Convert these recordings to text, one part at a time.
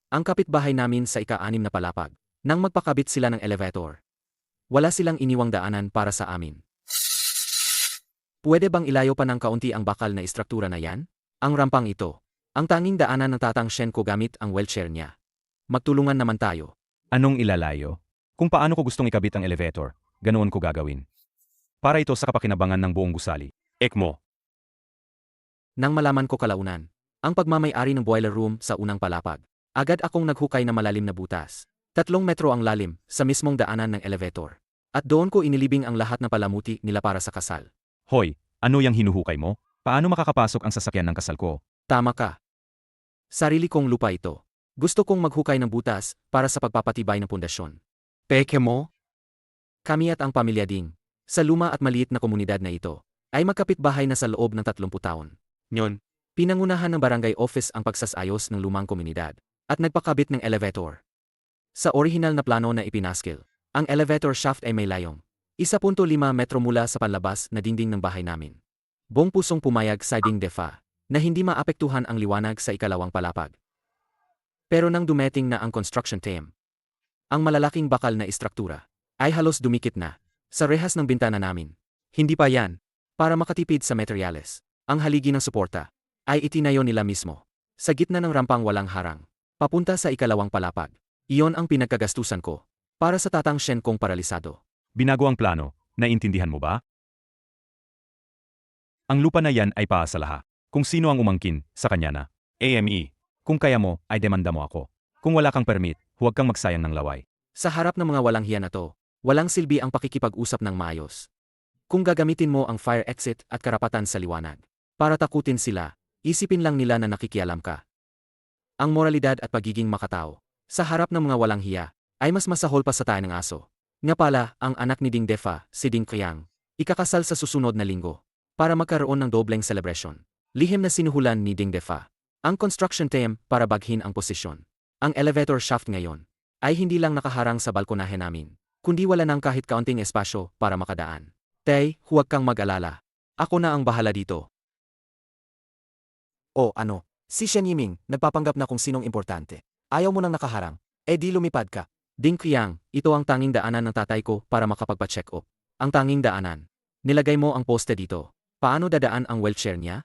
Ang kapitbahay namin sa ika-6 na palapag. Nang magpakabit sila ng elevator, wala silang iniwang daanan para sa amin. Pwede bang ilayo pa ng kaunti ang bakal na istruktura na yan? Ang rampang ito. Ang tanging daanan ng tatang Shen ko gamit ang wheelchair niya. Magtulungan naman tayo. Anong ilalayo? Kung paano ko gustong ikabit ang elevator, ganoon ko gagawin. Para ito sa kapakinabangan ng buong gusali. Ekmo. Nang malaman ko kalaunan, ang pagmamay-ari ng boiler room sa unang palapag, agad akong naghukay na malalim na butas. 3 metro ang lalim, sa mismong daanan ng elevator. At doon ko inilibing ang lahat ng palamuti nila para sa kasal. Hoy, ano yang hinuhukay mo? Paano makakapasok ang sasakyan ng kasal ko? Tama ka. Sarili kong lupa ito. Gusto kong maghukay ng butas para sa pagpapatibay ng pundasyon. Peke mo? Kami at ang pamilya Ding, sa luma at maliit na komunidad na ito, ay magkapitbahay na sa loob ng 30 taon. Nyon, pinangunahan ng barangay office ang pagsasayos ng lumang komunidad at nagpakabit ng elevator. Sa orihinal na plano na ipinaskil, ang elevator shaft ay may layong 1.5 metro mula sa panlabas na dingding ng bahay namin. Buong pusong pumayag sa Ding Defa na hindi maapektuhan ang liwanag sa ikalawang palapag. Pero nang dumating na ang construction team, ang malalaking bakal na istruktura ay halos dumikit na sa rehas ng bintana namin. Hindi pa yan. Para makatipid sa materyales, ang haligi ng suporta ay itinayo nila mismo sa gitna ng rampang walang harang, papunta sa ikalawang palapag. Iyon ang pinagkagastusan ko para sa tatang Shen kong paralisado. Binago ang plano, naintindihan mo ba? Ang lupa na yan ay paasalaha. Kung sino ang umangkin, sa kanya na. AME. Kung kaya mo, ay demanda mo ako. Kung wala kang permit, huwag kang magsayang ng laway. Sa harap ng mga walang hiya na to, walang silbi ang pakikipag-usap ng maayos. Kung gagamitin mo ang fire exit at karapatan sa liwanag para takutin sila, isipin lang nila na nakikialam ka. Ang moralidad at pagiging makatao sa harap ng mga walang hiya ay mas masahol pa sa tayo ng aso. Nga pala, ang anak ni Ding Defa, si Ding Qiang, ikakasal sa susunod na linggo para magkaroon ng dobleng celebration. Lihim na sinuhulan ni Ding Defa ang construction team para baghin ang posisyon. Ang elevator shaft ngayon ay hindi lang nakaharang sa balkonahe namin, kundi wala nang kahit kaunting espasyo para makadaan. Tay, huwag kang mag-alala. Ako na ang bahala dito. O ano, si Shen Yiming, nagpapanggap na kung sinong importante. Ayaw mo nang nakaharang, di lumipad ka. Ding Qiang, ito ang tanging daanan ng tatay ko para makapagpa-check up. Ang tanging daanan. Nilagay mo ang poste dito. Paano dadaan ang wheelchair niya?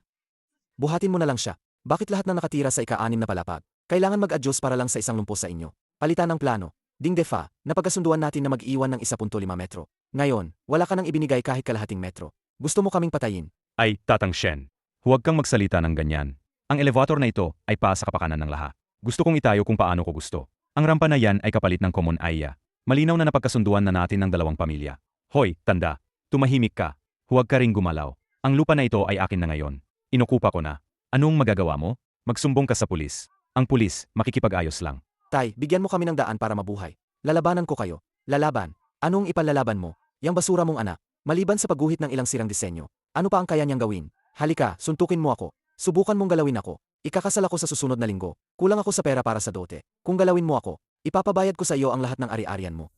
Buhatin mo na lang siya. Bakit lahat na nakatira sa ika-6 na palapag? Kailangan mag-adjust para lang sa isang lumpo sa inyo. Palitan ng plano. Ding Defa, napagkasunduan natin na mag-iwan ng 1.5 metro. Ngayon, wala ka nang ibinigay kahit kalahating metro. Gusto mo kaming patayin? Ay, tatang Shen. Huwag kang magsalita ng ganyan. Ang elevator na ito ay para sa kapakanan ng lahat. Gusto kong itayo kung paano ko gusto. Ang rampa na yan ay kapalit ng common area. Malinaw na napagkasunduan na natin ng dalawang pamilya. Hoy, tanda. Tumahimik ka. Huwag ka ring gumalaw. Ang lupa na ito ay akin na ngayon. Inukupa ko na. Anong magagawa mo? Magsumbong ka sa pulis. Ang pulis, makikipag-ayos lang. Tay, bigyan mo kami ng daan para mabuhay. Lalabanan ko kayo. Lalaban. Anong ipalalaban mo? Yang basura mong anak. Maliban sa pagguhit ng ilang sirang disenyo, ano pa ang kaya niyang gawin? Halika, suntukin mo ako. Subukan mong galawin ako. Ikakasal ako sa susunod na linggo. Kulang ako sa pera para sa dote. Kung galawin mo ako, ipapabayad ko sa iyo ang lahat ng ari-arian mo.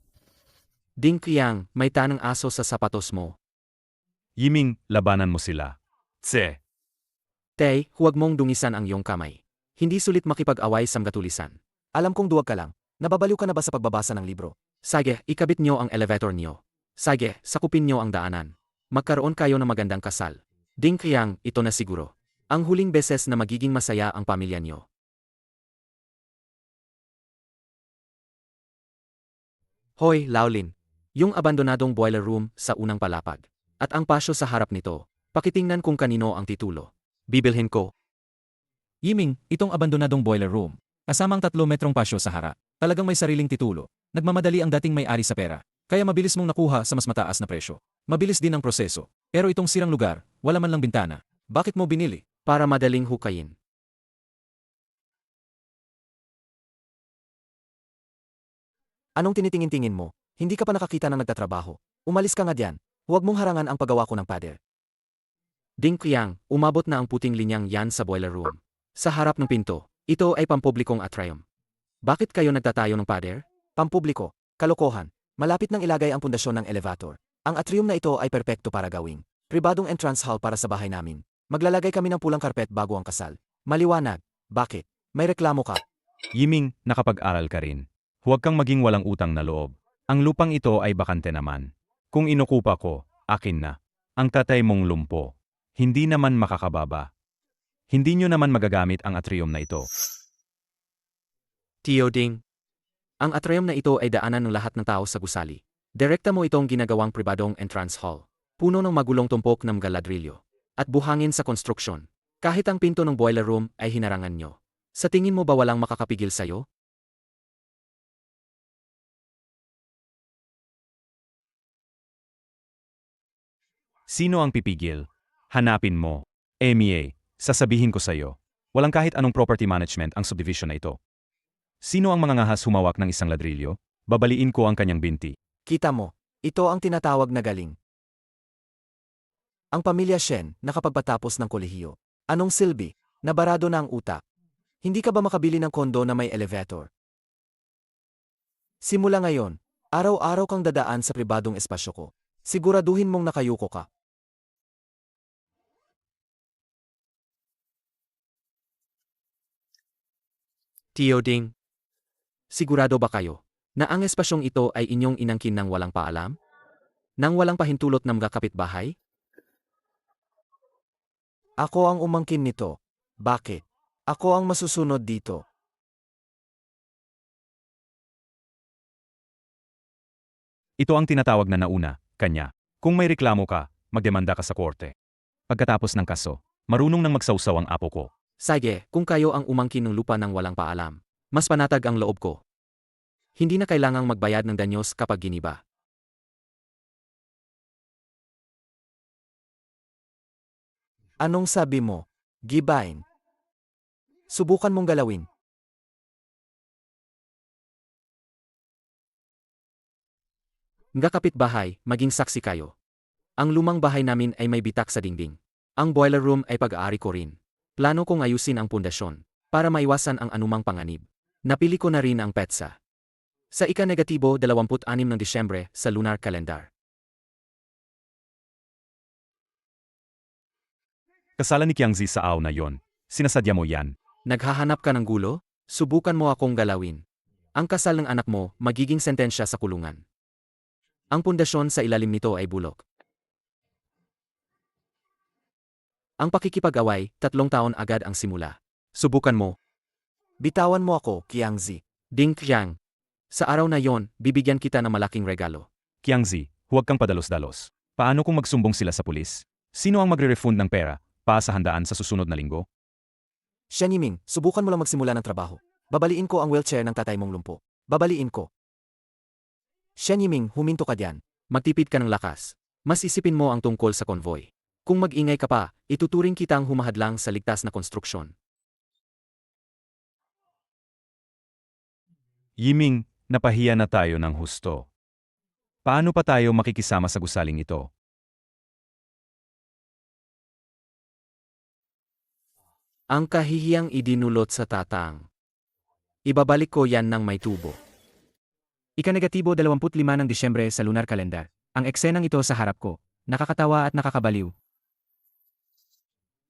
Ding Qiang, may tanang aso sa sapatos mo. Yiming, labanan mo sila. Tse. Tay, huwag mong dungisan ang iyong kamay. Hindi sulit makipag-away sa magatulisan. Alam kong duwag ka lang. Nababaliw ka na ba sa pagbabasa ng libro? Sige, ikabit niyo ang elevator niyo. Sige, sakupin niyo ang daanan. Magkaroon kayo ng magandang kasal. Ding Qiang, ito na siguro ang huling beses na magiging masaya ang pamilya niyo. Hoy, Laolin. Yung abandonadong boiler room sa unang palapag. At ang pasyo sa harap nito. Pakitingnan kung kanino ang titulo. Bibilhin ko. Yiming, itong abandonadong boiler room. Kasamang 3 metrong pasyo sa harap. Talagang may sariling titulo. Nagmamadali ang dating may-ari sa pera. Kaya mabilis mong nakuha sa mas mataas na presyo. Mabilis din ang proseso. Pero itong sirang lugar, wala man lang bintana. Bakit mo binili? Para madaling hukayin. Anong tinitingin-tingin mo? Hindi ka pa nakakita ng nagtatrabaho. Umalis ka nga diyan. Huwag mong harangan ang paggawa ko ng pader. Ding Qiang, umabot na ang puting linyang yan sa boiler room. Sa harap ng pinto, ito ay pampublikong atrium. Bakit kayo nagtatayo ng pader? Pampubliko, kalokohan. Malapit nang ilagay ang pundasyon ng elevator. Ang atrium na ito ay perpekto para gawing pribadong entrance hall para sa bahay namin. Maglalagay kami ng pulang karpet bago ang kasal. Maliwanag. Bakit? May reklamo ka? Yiming, nakapag-aral ka rin. Huwag kang maging walang utang na loob. Ang lupang ito ay bakante naman. Kung inukupa ko, akin na. Ang tatay mong lumpo. Hindi naman makakababa. Hindi nyo naman magagamit ang atrium na ito. Tio Ding. Ang atrium na ito ay daanan ng lahat ng tao sa gusali. Direkta mo itong ginagawang pribadong entrance hall. Puno ng magulong tumpok ng mga ladrilyo. At buhangin sa konstruksyon. Kahit ang pinto ng boiler room ay hinarangan nyo. Sa tingin mo ba walang makakapigil sa'yo? Sino ang pipigil? Hanapin mo. MEA, sasabihin ko sa'yo. Walang kahit anong property management ang subdivision na ito. Sino ang mangangahas humawak ng isang ladrilyo? Babaliin ko ang kanyang binti. Kita mo, ito ang tinatawag na galing. Ang pamilya Shen nakapagpatapos ng kolehiyo. Anong silbi? Nabarado na ang utak. Hindi ka ba makabili ng kondo na may elevator? Simula ngayon, araw-araw kang dadaan sa pribadong espasyo ko. Siguraduhin mong nakayuko ka. Tio Ding. Sigurado ba kayo na ang espasyong ito ay inyong inangkin ng walang paalam? Nang walang pahintulot ng mga kapitbahay? Ako ang umangkin nito. Bakit? Ako ang masusunod dito. Ito ang tinatawag na nauna, kanya. Kung may reklamo ka, magdemanda ka sa korte. Pagkatapos ng kaso, marunong nang magsawsaw ang apo ko. Sige, kung kayo ang umangkin ng lupa ng walang paalam, mas panatag ang loob ko. Hindi na kailangang magbayad ng danyos kapag giniba. Anong sabi mo? Gibain. Subukan mong galawin. Mga kapitbahay, maging saksi kayo. Ang lumang bahay namin ay may bitak sa dingding. Ang boiler room ay pag-aari ko rin. Plano kong ayusin ang pundasyon para maiwasan ang anumang panganib. Napili ko na rin ang petsa. Sa ika-26 ng Disyembre sa lunar calendar. Kasalan ni Qiangzi sa aw na yon. Sinasadya mo yan. Naghahanap ka ng gulo? Subukan mo akong galawin. Ang kasal ng anak mo magiging sentensya sa kulungan. Ang pundasyon sa ilalim nito ay bulok. Ang pakikipag-away, 3 taon agad ang simula. Subukan mo. Bitawan mo ako, Qiangzi. Ding Qiang. Sa araw na yon, bibigyan kita ng malaking regalo. Qiangzi, huwag kang padalos-dalos. Paano kung magsumbong sila sa pulis? Sino ang magre-refund ng pera para sa handaan sa susunod na linggo? Shen Yiming, subukan mo lang magsimula ng trabaho. Babaliin ko ang wheelchair ng tatay mong lumpo. Babaliin ko. Shen Yiming, huminto ka diyan. Magtipid ka ng lakas. Mas isipin mo ang tungkol sa konvoy. Kung mag-ingay ka pa, ituturing kitang humahadlang sa ligtas na konstruksyon. Yiming, napahiya na tayo ng husto. Paano pa tayo makikisama sa gusaling ito? Ang kahihiyang idinulot sa tatang. Ibabalik ko yan ng may tubo. Ika-25 ng Disyembre sa lunar calendar. Ang eksenang ito sa harap ko, nakakatawa at nakakabaliw.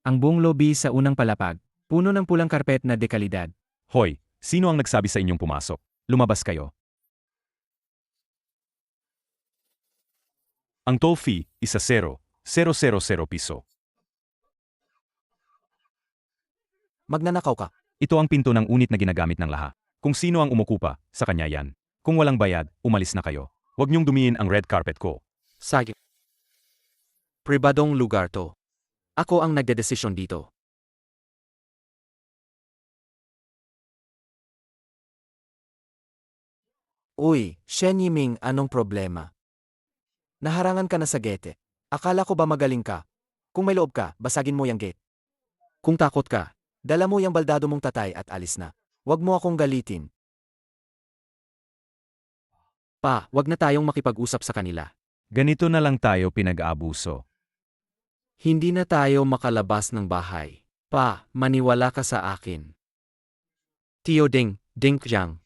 Ang buong lobby sa unang palapag, puno ng pulang karpet na dekalidad. Hoy, sino ang nagsabi sa inyong pumasok? Lumabas kayo. Ang toll fee, isa 0,000 piso. Magnanakaw ka. Ito ang pinto ng unit na ginagamit ng lahat. Kung sino ang umukupa, sa kanya yan. Kung walang bayad, umalis na kayo. Huwag niyong dumiin ang red carpet ko. Sige. Pribadong lugar to. Ako ang nagdedesisyon dito. Uy, Shen Yiming, anong problema? Naharangan ka na sa gate. Akala ko ba magaling ka? Kung may loob ka, basagin mo yung gate. Kung takot ka, Dala mo yung baldado mong tatay at alis na. Huwag mo akong galitin. pa, wag na tayong makipag-usap sa kanila. Ganito na lang tayo pinag-aabuso. Hindi na tayo makalabas ng bahay. Pa, maniwala ka sa akin. Tio Ding, Ding Qiang.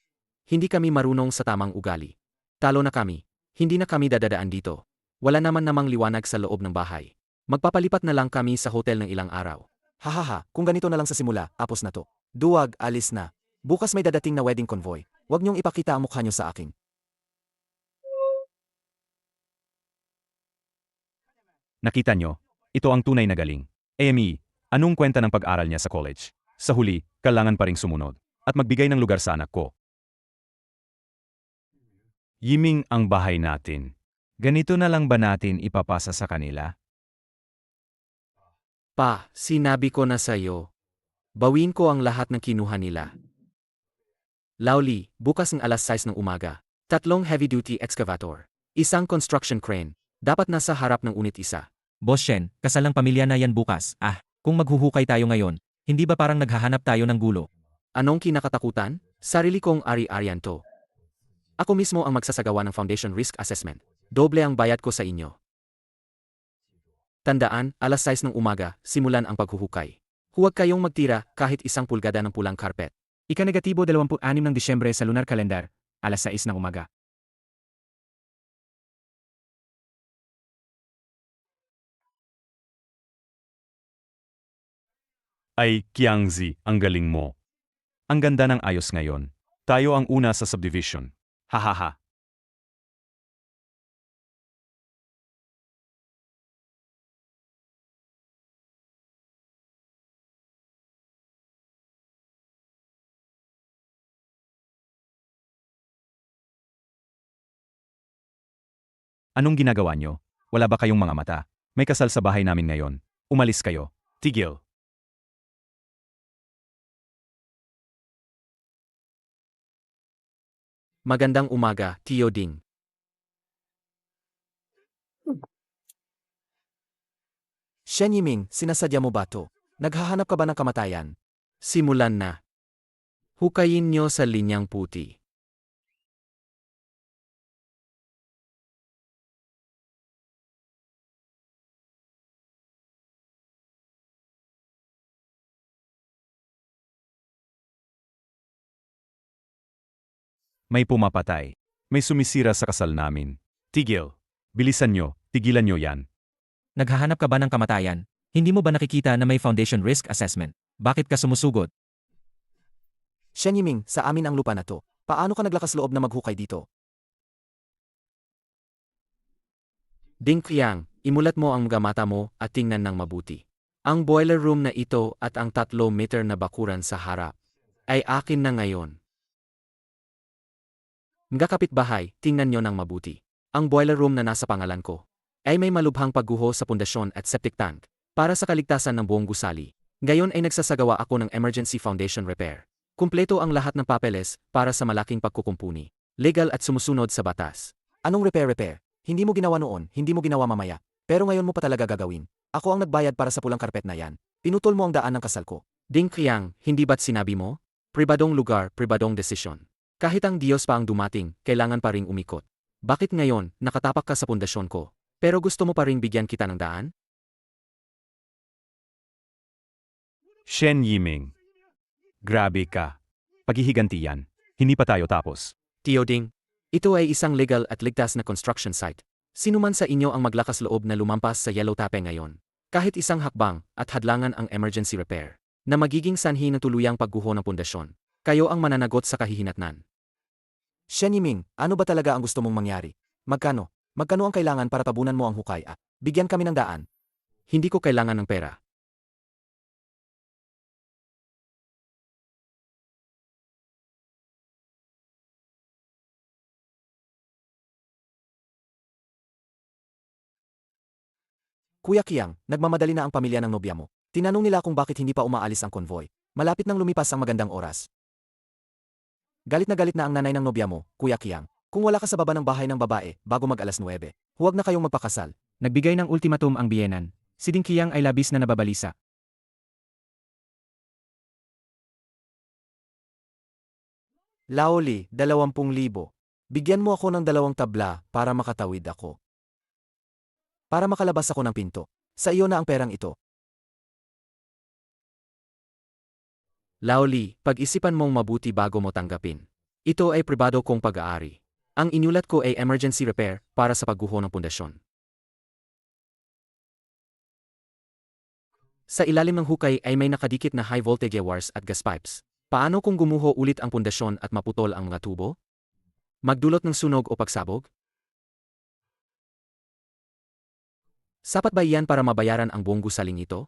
Hindi kami marunong sa tamang ugali. Talo na kami. Hindi na kami dadadaan dito. Wala naman namang liwanag sa loob ng bahay. Magpapalipat na lang kami sa hotel ng ilang araw. Hahaha, kung ganito na lang sa simula, apos na to. Duwag, alis na. Bukas may dadating na wedding convoy. Huwag niyong ipakita ang mukha niyo sa akin. Nakita nyo, ito ang tunay na galing. Amy, anong kwenta ng pag-aral niya sa college? Sa huli, kailangan pa ring sumunod at magbigay ng lugar sa anak ko. Yiming ang bahay natin. Ganito na lang ba natin ipapasa sa kanila? Pa, sinabi ko na sa'yo. Bawin ko ang lahat ng kinuha nila. Lowly, bukas ng alas 6 ng umaga. 3 heavy-duty excavator. 1 construction crane. Dapat nasa harap ng unit 1. Boss Shen, kasal ng pamilya na yan bukas. Kung maghuhukay tayo ngayon, hindi ba parang naghahanap tayo ng gulo? Anong kinakatakutan? Sarili kong ari-arian to. Ako mismo ang magsasagawa ng foundation risk assessment. Doble ang bayad ko sa inyo. Tandaan, alas 6 ng umaga, simulan ang paghuhukay. Huwag kayong magtira kahit 1 pulgada ng pulang carpet. Ika-26 ng Disyembre sa lunar calendar, alas 6 ng umaga. Ay, Kiangzi, ang galing mo. Ang ganda ng ayos ngayon. Tayo ang una sa subdivision. Hahaha. Anong ginagawa nyo? Wala ba kayong mga mata? May kasal sa bahay namin ngayon. Umalis kayo. Tigil. Magandang umaga, Tio Ding. Shen Yiming, sinasadya mo ba to? Naghahanap ka ba ng kamatayan? Simulan na. Hukayin nyo sa linyang puti. May pumapatay. May sumisira sa kasal namin. Tigil. Bilisan nyo. Tigilan nyo yan. Naghahanap ka ba ng kamatayan? Hindi mo ba nakikita na may foundation risk assessment? Bakit ka sumusugod? Shen Yiming, sa amin ang lupa na to. Paano ka naglakas loob na maghukay dito? Ding Qiang, imulat mo ang mga mata mo at tingnan ng mabuti. Ang boiler room na ito at ang 3 meter na bakuran sa harap ay akin na ngayon. Mga kapitbahay, tingnan nyo ng mabuti. Ang boiler room na nasa pangalan ko ay may malubhang pagguho sa pundasyon at septic tank para sa kaligtasan ng buong gusali. Ngayon ay nagsasagawa ako ng emergency foundation repair. Kumpleto ang lahat ng papeles para sa malaking pagkukumpuni. Legal at sumusunod sa batas. Anong repair? Hindi mo ginawa noon, hindi mo ginawa mamaya. Pero ngayon mo pa talaga gagawin. Ako ang nagbayad para sa pulang karpet na yan. Pinutol mo ang daan ng kasal ko. Ding Qiang, hindi ba't sinabi mo? Pribadong lugar, pribadong desisyon. Kahit ang Diyos pa ang dumating, kailangan pa ring umikot. Bakit ngayon, nakatapak ka sa pundasyon ko, pero gusto mo pa ring bigyan kita ng daan? Shen Yiming. Grabe ka. Paghihiganti yan. Hindi pa tayo tapos. Tio Ding, ito ay isang legal at ligtas na construction site. Sino man sa inyo ang maglakas loob na lumampas sa yellow tape ngayon? Kahit isang hakbang at hadlangan ang emergency repair, na magiging sanhi ng tuluyang pagguho ng pundasyon. Kayo ang mananagot sa kahihinatnan. Shen Yiming, ano ba talaga ang gusto mong mangyari? Magkano? Magkano ang kailangan para tabunan mo ang hukay at bigyan kami ng daan? Hindi ko kailangan ng pera. Kuya Qiang, nagmamadali na ang pamilya ng nobya mo. Tinanong nila kung bakit hindi pa umaalis ang konvoy. Malapit nang lumipas ang magandang oras. Galit na ang nanay ng nobya mo, Kuya Qiang. Kung wala ka sa baba ng bahay ng babae bago mag-alas 9, huwag na kayong magpakasal. Nagbigay ng ultimatum ang biyenan. Si Ding Qiang ay labis na nababalisa. Laoli, 20,000. Bigyan mo ako ng 2 tabla para makatawid ako. Para makalabas ako ng pinto. Sa iyo na ang perang ito. Laoli, pag-isipan mong mabuti bago mo tanggapin. Ito ay pribado kong pag-aari. Ang inulat ko ay emergency repair para sa pagguho ng pundasyon. Sa ilalim ng hukay ay may nakadikit na high voltage wires at gas pipes. Paano kung gumuho ulit ang pundasyon at maputol ang mga tubo? Magdulot ng sunog o pagsabog? Sapat ba iyan para mabayaran ang buong gusaling ito?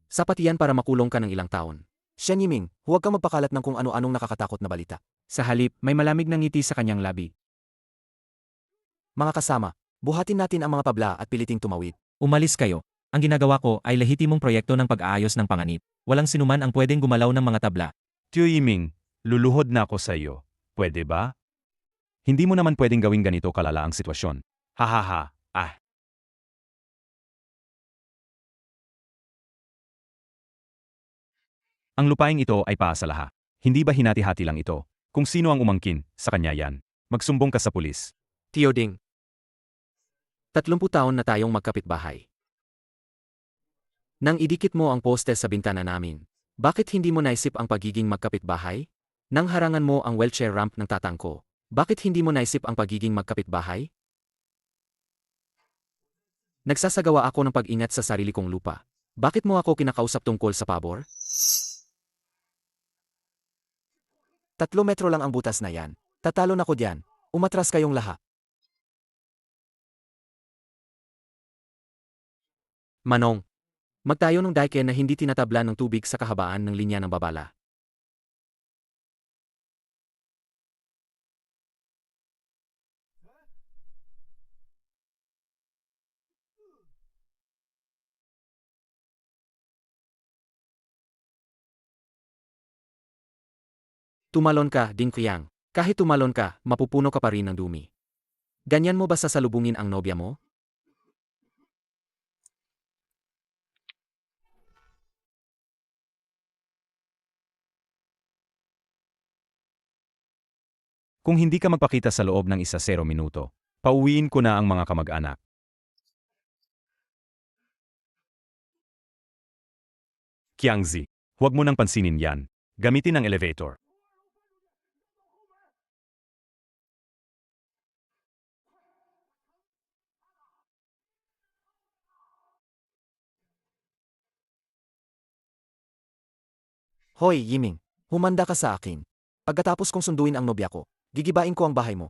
Sapat iyan para makulong ka ng ilang taon. Shen Yiming, huwag kang magpakalat ng kung ano-anong nakakatakot na balita. Sa halip, may malamig na ngiti sa kanyang labi. Mga kasama, buhatin natin ang mga tabla at piliting tumawid. Umalis kayo. Ang ginagawa ko ay lehitimong proyekto ng pag-aayos ng panganib. Walang sinuman ang pwedeng gumalaw ng mga tabla. Tio Yiming, luluhod na ako sa iyo. Pwede ba? Hindi mo naman pwedeng gawing ganito kalala ang sitwasyon. Hahaha, ah. Ang lupaing ito ay paasalaha. Hindi ba hinati-hati lang ito? Kung sino ang umangkin, sa kanya yan. Magsumbong ka sa pulis. Tio Ding. 30 taon na tayong magkapitbahay. Nang idikit mo ang poste sa bintana namin, bakit hindi mo naisip ang pagiging magkapitbahay? Nang harangan mo ang wheelchair ramp ng tatang ko, bakit hindi mo naisip ang pagiging magkapitbahay? Nagsasagawa ako ng pag-ingat sa sarili kong lupa. Bakit mo ako kinakausap tungkol sa pabor? 3 metro lang ang butas na yan. Tatalo na ko diyan. Umatras kayong lahat. Manong. Magtayo ng dike na hindi tinatablan ng tubig sa kahabaan ng linya ng babala. Tumalon ka, Ding Qiang. Kahit tumalon ka, mapupuno ka pa rin ng dumi. Ganyan mo ba sasalubungin ang nobya mo? Kung hindi ka magpakita sa loob ng 1-0 minuto, pauwiin ko na ang mga kamag-anak. Qiangzi, huwag mo nang pansinin yan. Gamitin ang elevator. Hoy, Yiming. Humanda ka sa akin. Pagkatapos kong sunduin ang nobya ko, gigibain ko ang bahay mo.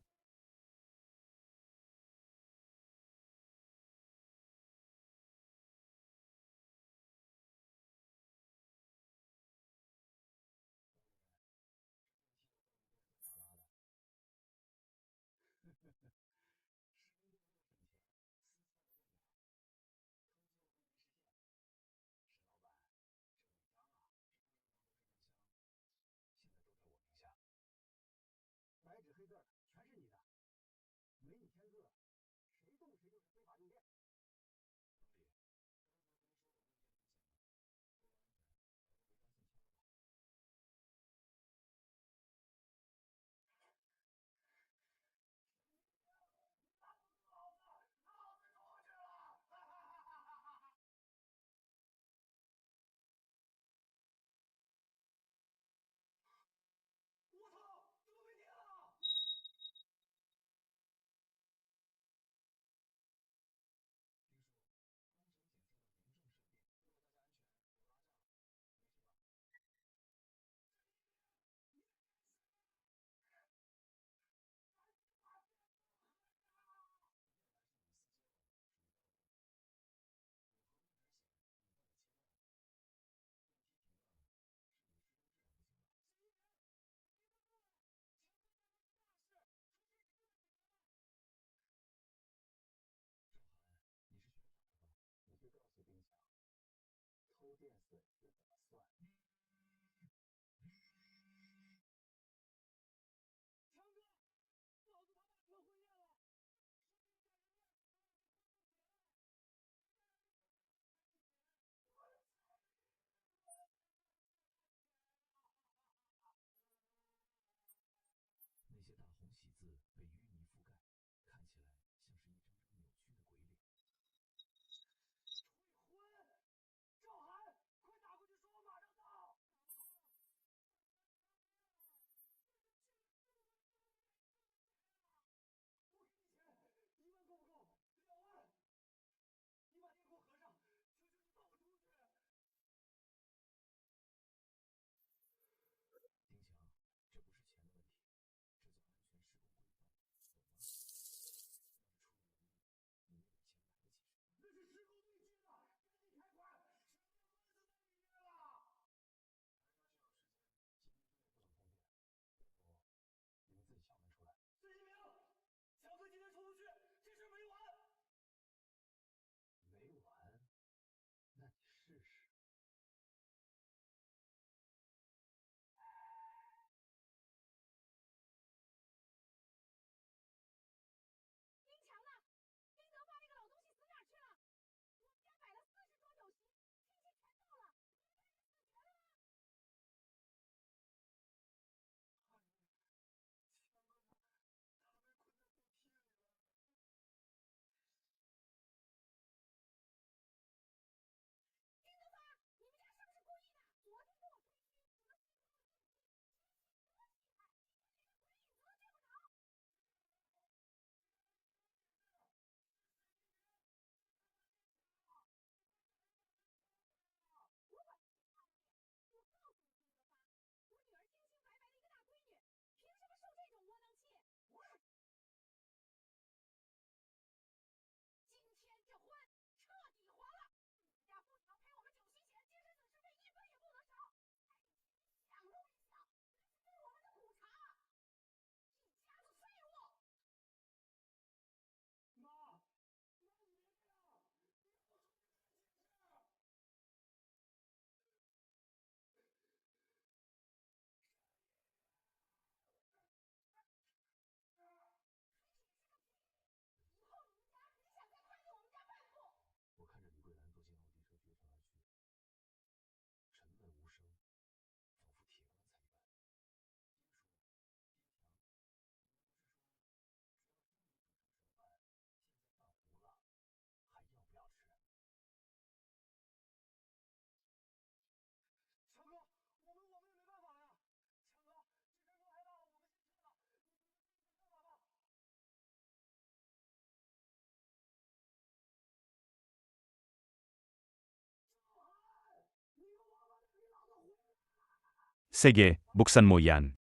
Sige, buksan mo yan.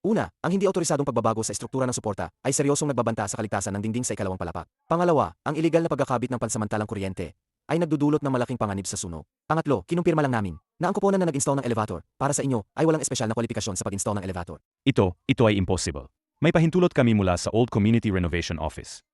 Una, ang hindi otorisadong pagbabago sa estruktura ng suporta ay seryosong nagbabanta sa kaligtasan ng dingding sa ikalawang palapag. Pangalawa, ang iligal na pagkakabit ng pansamantalang kuryente ay nagdudulot ng malaking panganib sa sunog. Pangatlo, kinumpirma lang namin na ang kuponan na nag-install ng elevator para sa inyo ay walang espesyal na kwalifikasyon sa pag-install ng elevator. Ito ay impossible. May pahintulot kami mula sa Old Community Renovation Office.